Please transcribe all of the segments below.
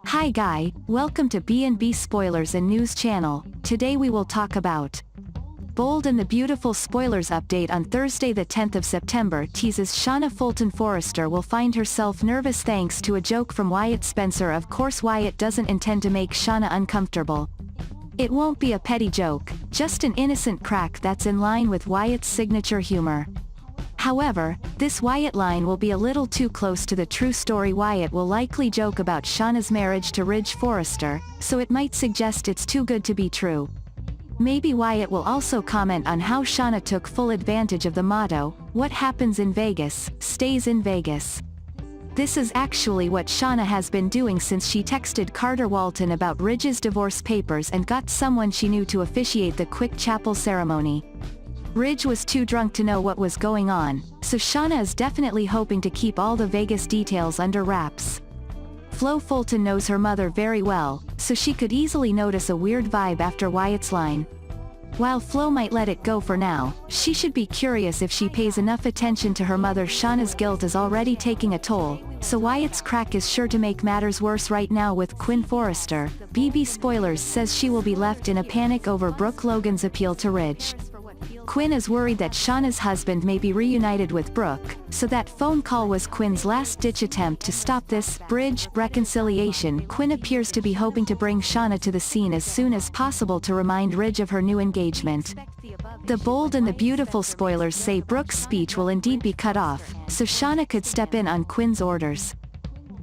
Hi Guy, welcome to B&B Spoilers and News Channel. Today we will talk about Bold and the Beautiful spoilers update on Thursday the 10th of September teases Shauna Fulton Forrester will find herself nervous thanks to a joke from Wyatt Spencer. Of course Wyatt doesn't intend to make Shauna uncomfortable. It won't be a petty joke, just an innocent crack that's in line with Wyatt's signature humor. However, this Wyatt line will be a little too close to the true story. Wyatt will likely joke about Shauna's marriage to Ridge Forrester, so it might suggest it's too good to be true. Maybe Wyatt will also comment on how Shauna took full advantage of the motto, "What happens in Vegas, stays in Vegas." This is actually what Shauna has been doing since she texted Carter Walton about Ridge's divorce papers and got someone she knew to officiate the quick chapel ceremony. Ridge was too drunk to know what was going on, so Shauna is definitely hoping to keep all the Vegas details under wraps. Flo Fulton knows her mother very well, so she could easily notice a weird vibe after Wyatt's line. While Flo might let it go for now, she should be curious if she pays enough attention to her mother. Shauna's guilt is already taking a toll, so Wyatt's crack is sure to make matters worse. Right now with Quinn Forrester, BB Spoilers says she will be left in a panic over Brooke Logan's appeal to Ridge. Quinn is worried that Shauna's husband may be reunited with Brooke, so that phone call was Quinn's last-ditch attempt to stop this bridge reconciliation. Quinn appears to be hoping to bring Shauna to the scene as soon as possible to remind Ridge of her new engagement. The Bold and the Beautiful spoilers say Brooke's speech will indeed be cut off, so Shauna could step in on Quinn's orders.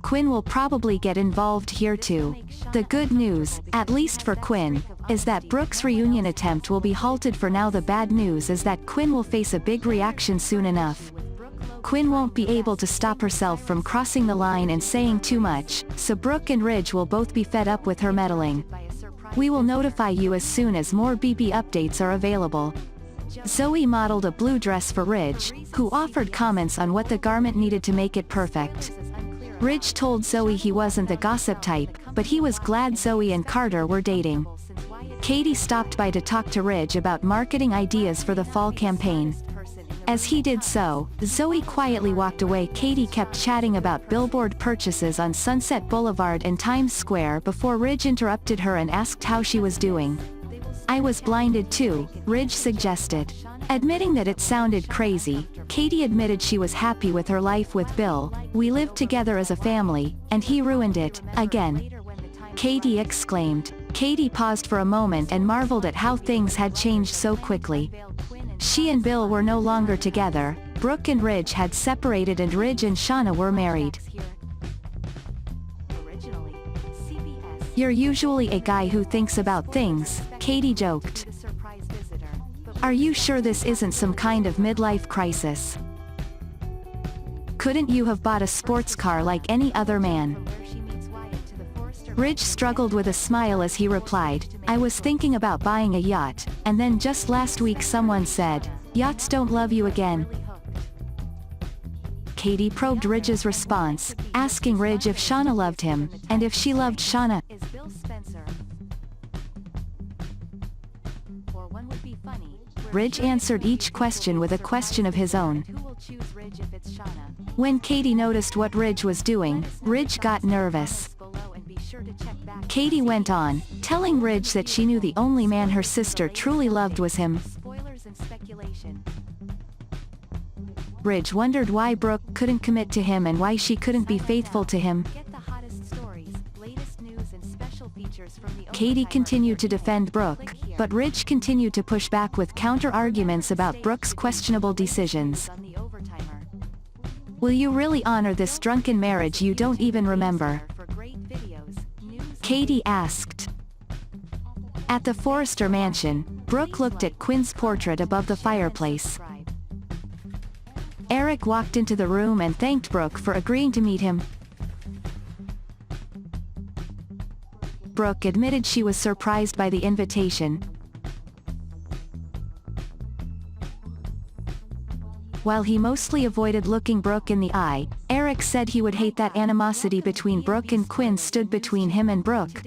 Quinn will probably get involved here too. The good news, at least for Quinn, is that Brooke's reunion attempt will be halted for now. The bad news is that Quinn will face a big reaction soon enough. Quinn won't be able to stop herself from crossing the line and saying too much, so Brooke and Ridge will both be fed up with her meddling. We will notify you as soon as more BB updates are available. Zoe modeled a blue dress for Ridge, who offered comments on what the garment needed to make it perfect. Ridge told Zoe he wasn't the gossip type, but he was glad Zoe and Carter were dating. Katie stopped by to talk to Ridge about marketing ideas for the fall campaign. As he did so, Zoe quietly walked away. Katie kept chatting about billboard purchases on Sunset Boulevard and Times Square before Ridge interrupted her and asked how she was doing. "I was blinded too," Ridge suggested. Admitting that it sounded crazy, Katie admitted she was happy with her life with Bill. "We lived together as a family, and he ruined it, again," Katie exclaimed. Katie paused for a moment and marveled at how things had changed so quickly. She and Bill were no longer together, Brooke and Ridge had separated and Ridge and Shauna were married. "You're usually a guy who thinks about things," Katie joked. "Are you sure this isn't some kind of midlife crisis? Couldn't you have bought a sports car like any other man?" Ridge struggled with a smile as he replied, "I was thinking about buying a yacht, and then just last week someone said, 'Yachts don't love you again.'" Katie probed Ridge's response, asking Ridge if Shauna loved him, and if she loved Shauna. Ridge answered each question with a question of his own. When Katie noticed what Ridge was doing, Ridge got nervous. Katie went on, telling Ridge that she knew the only man her sister truly loved was him. Ridge wondered why Brooke couldn't commit to him and why she couldn't be faithful to him. Katie continued to defend Brooke, but Ridge continued to push back with counter-arguments about Brooke's questionable decisions. "Will you really honor this drunken marriage you don't even remember?" Katie asked. At the Forrester mansion, Brooke looked at Quinn's portrait above the fireplace. Eric walked into the room and thanked Brooke for agreeing to meet him. Brooke admitted she was surprised by the invitation. While he mostly avoided looking Brooke in the eye, Eric said he would hate that animosity between Brooke and Quinn stood between him and Brooke.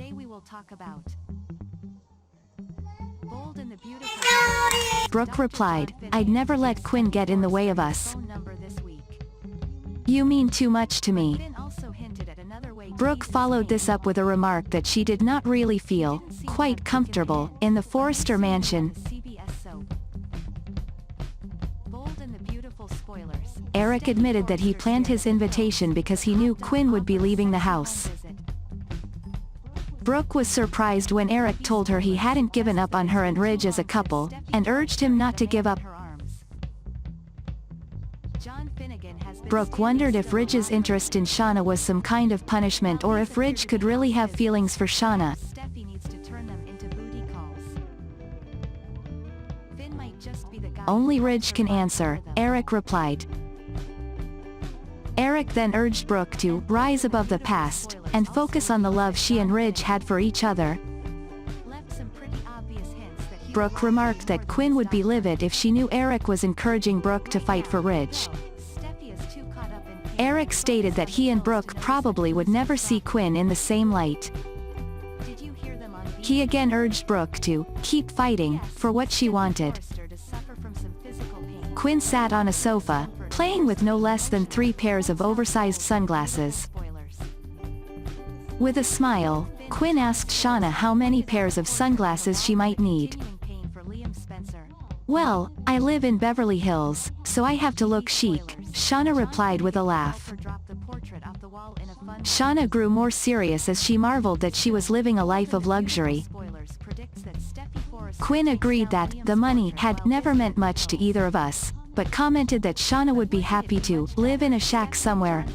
Brooke replied, "I'd never let Quinn get in the way of us." "You mean too much to me." Brooke followed this up with a remark that she did not really feel quite comfortable in the Forrester mansion. Eric admitted that he planned his invitation because he knew Quinn would be leaving the house. Brooke was surprised when Eric told her he hadn't given up on her and Ridge as a couple, and urged him not to give up. Brooke wondered if Ridge's interest in Shauna was some kind of punishment or if Ridge could really have feelings for Shauna. Only Ridge can answer, Eric replied. Eric then urged Brooke to rise above the past and focus on the love she and Ridge had for each other. Brooke remarked that Quinn would be livid if she knew Eric was encouraging Brooke to fight for Ridge. Eric stated that he and Brooke probably would never see Quinn in the same light. He again urged Brooke to keep fighting for what she wanted. Quinn sat on a sofa, playing with no less than 3 pairs of oversized sunglasses. With a smile, Quinn asked Shauna how many pairs of sunglasses she might need. "Well, I live in Beverly Hills, so I have to look chic," Shauna replied with a laugh. Shauna grew more serious as she marveled that she was living a life of luxury. Quinn agreed that the money had never meant much to either of us, but commented that Shauna would be happy to live in a shack somewhere.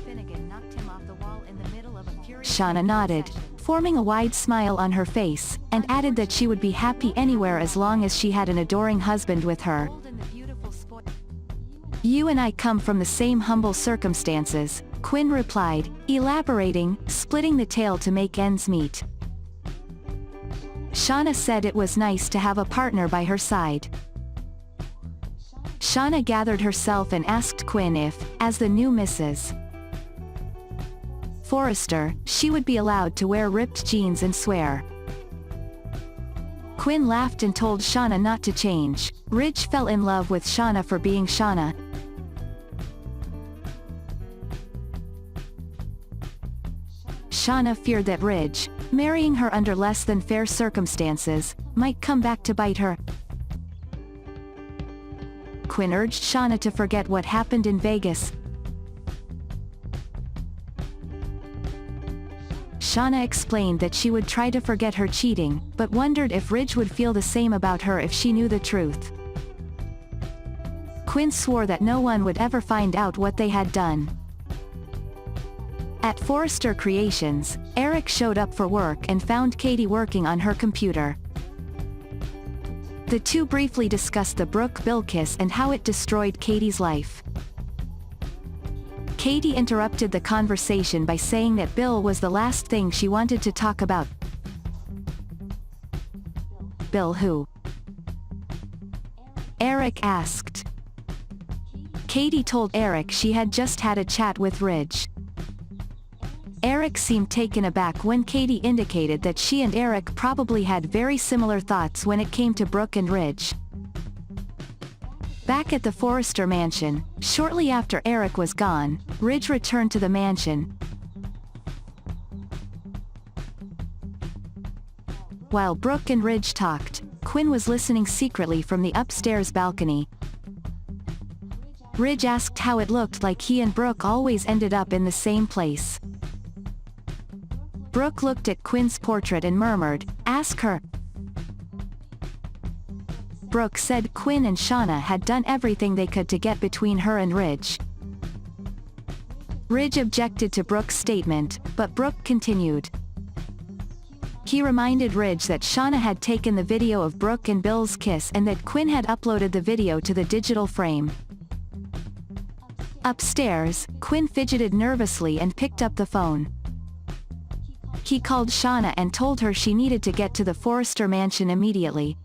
Shauna nodded, forming a wide smile on her face, and added that she would be happy anywhere as long as she had an adoring husband with her. "You and I come from the same humble circumstances," Quinn replied, elaborating, splitting the tale to make ends meet. Shauna said it was nice to have a partner by her side. Shauna gathered herself and asked Quinn if, as the new Mrs. Forrester, she would be allowed to wear ripped jeans and swear. Quinn laughed and told Shauna not to change. Ridge fell in love with Shauna for being Shauna. Shauna feared that Ridge, marrying her under less than fair circumstances, might come back to bite her. Quinn urged Shauna to forget what happened in Vegas. Shauna explained that she would try to forget her cheating, but wondered if Ridge would feel the same about her if she knew the truth. Quinn swore that no one would ever find out what they had done. At Forrester Creations, Eric showed up for work and found Katie working on her computer. The two briefly discussed the Brooke-Bill kiss and how it destroyed Katie's life. Katie interrupted the conversation by saying that Bill was the last thing she wanted to talk about. "Bill who?" Eric asked. Katie told Eric she had just had a chat with Ridge. Eric seemed taken aback when Katie indicated that she and Eric probably had very similar thoughts when it came to Brooke and Ridge. Back at the Forrester mansion, shortly after Eric was gone, Ridge returned to the mansion. While Brooke and Ridge talked, Quinn was listening secretly from the upstairs balcony. Ridge asked how it looked like he and Brooke always ended up in the same place. Brooke looked at Quinn's portrait and murmured, "Ask her." Brooke said Quinn and Shauna had done everything they could to get between her and Ridge. Ridge objected to Brooke's statement, but Brooke continued. He reminded Ridge that Shauna had taken the video of Brooke and Bill's kiss and that Quinn had uploaded the video to the digital frame. Upstairs, Quinn fidgeted nervously and picked up the phone. He called Shauna and told her she needed to get to the Forrester mansion immediately.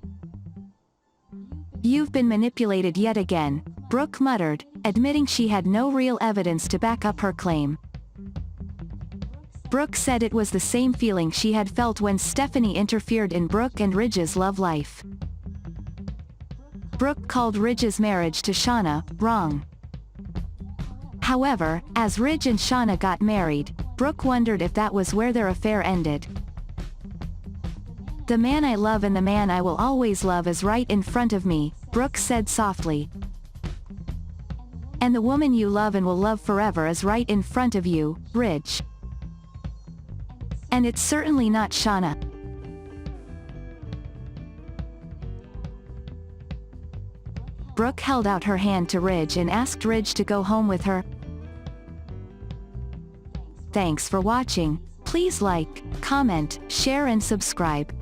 "You've been manipulated yet again," Brooke muttered, admitting she had no real evidence to back up her claim. Brooke said it was the same feeling she had felt when Stephanie interfered in Brooke and Ridge's love life. Brooke called Ridge's marriage to Shauna wrong. However, as Ridge and Shauna got married, Brooke wondered if that was where their affair ended. "The man I love and the man I will always love is right in front of me," Brooke said softly. "And the woman you love and will love forever is right in front of you, Ridge. And it's certainly not Shauna." Brooke held out her hand to Ridge and asked Ridge to go home with her. Thanks for watching. Please like, comment, share and subscribe.